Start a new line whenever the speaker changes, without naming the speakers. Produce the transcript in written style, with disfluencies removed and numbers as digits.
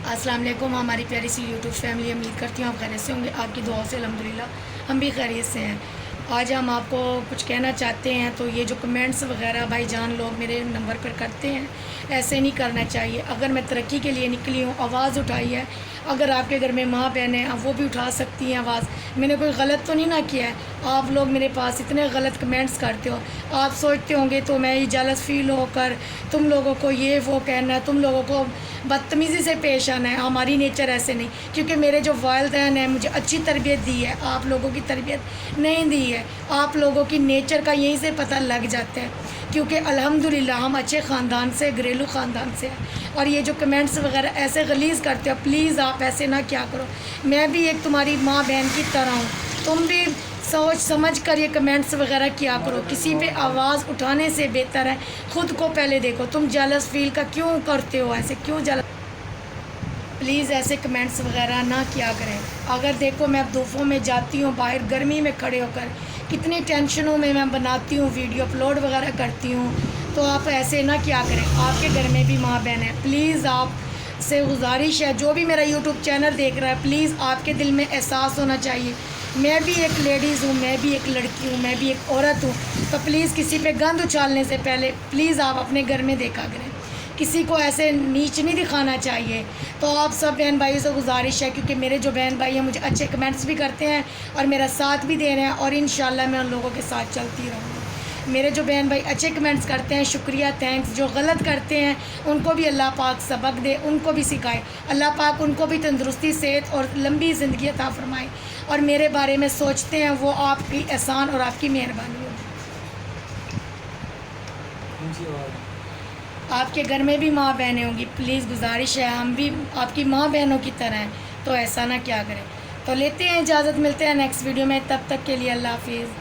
السلام علیکم ہماری پیاری سی یوٹیوب فیملی، امید کرتی ہوں آپ خیریت سے ہوں گے۔ آپ کی دعاؤں سے الحمدللہ ہم بھی خیریت سے ہیں۔ آج ہم آپ کو کچھ کہنا چاہتے ہیں، تو یہ جو کمنٹس وغیرہ بھائی جان لوگ میرے نمبر پر کرتے ہیں، ایسے نہیں کرنا چاہیے۔ اگر میں ترقی کے لیے نکلی ہوں، آواز اٹھائی ہے، اگر آپ کے گھر میں ماں بہن ہیں وہ بھی اٹھا سکتی ہیں آواز۔ میں نے کوئی غلط تو نہیں نہ کیا ہے۔ آپ لوگ میرے پاس اتنے غلط کمنٹس کرتے ہو، آپ سوچتے ہوں گے تو میں یہ جالس فیل ہو کر تم لوگوں کو یہ وہ کہنا ہے، تم لوگوں کو بدتمیزی سے پیش آنا ہے۔ ہماری نیچر ایسے نہیں، کیونکہ میرے جو والدین ہیں مجھے اچھی تربیت دی ہے، آپ لوگوں کی تربیت نہیں دی ہے۔ آپ لوگوں کی نیچر کا یہیں سے پتہ لگ جاتا ہے، کیونکہ الحمدللہ ہم اچھے خاندان سے، گھریلو خاندان سے ہیں۔ اور یہ جو کمنٹس وغیرہ ایسے غلیظ کرتے ہو، پلیز آپ ایسے نہ کیا کرو۔ میں بھی ایک تمہاری ماں بہن کی طرح ہوں، تم بھی سوچ سمجھ کر یہ کمنٹس وغیرہ کیا کرو۔ کسی پہ آواز اٹھانے سے بہتر ہے خود کو پہلے دیکھو۔ تم جیلس فیل کا کیوں کرتے ہو؟ ایسے کیوں جیلس؟ پلیز ایسے کمنٹس وغیرہ نہ کیا کریں۔ اگر دیکھو میں اب دھوپوں میں جاتی ہوں، باہر گرمی میں کھڑے ہو کر کتنی ٹینشنوں میں بناتی ہوں، ویڈیو اپلوڈ وغیرہ کرتی ہوں، تو آپ ایسے نہ کیا کریں۔ آپ کے گھر میں بھی ماں بہن ہے، پلیز آپ سے گزارش ہے، جو بھی میرا یوٹیوب چینل دیکھ رہا ہے، پلیز آپ کے دل میں احساس ہونا چاہیے میں بھی ایک لیڈیز ہوں، میں بھی ایک لڑکی ہوں، میں بھی ایک عورت ہوں۔ تو پلیز کسی پہ گند اچھالنے سے پہلے پلیز آپ اپنے گھر میں دیکھا کریں، کسی کو ایسے نیچ نہیں دکھانا چاہیے۔ تو آپ سب بہن بھائیوں سے گزارش ہے، کیونکہ میرے جو بہن بھائی ہیں مجھے اچھے کمنٹس بھی کرتے ہیں اور میرا ساتھ بھی دے رہے ہیں، اور انشاءاللہ میں ان لوگوں کے ساتھ چلتی رہوں گی۔ میرے جو بہن بھائی اچھے کمنٹس کرتے ہیں، شکریہ، تھینکس۔ جو غلط کرتے ہیں ان کو بھی اللہ پاک سبق دے، ان کو بھی سکھائے۔ اللہ پاک ان کو بھی تندرستی، صحت اور لمبی زندگی عطا فرمائے، اور میرے بارے میں سوچتے ہیں وہ آپ کی احسان اور آپ کی مہربانی ہوگی۔ آپ کے گھر میں بھی ماں بہنیں ہوں گی، پلیز گزارش ہے، ہم بھی آپ کی ماں بہنوں کی طرح ہیں، تو ایسا نہ کیا کریں۔ تو لیتے ہیں اجازت، ملتے ہیں نیکسٹ ویڈیو میں، تب تک کے لیے اللہ حافظ۔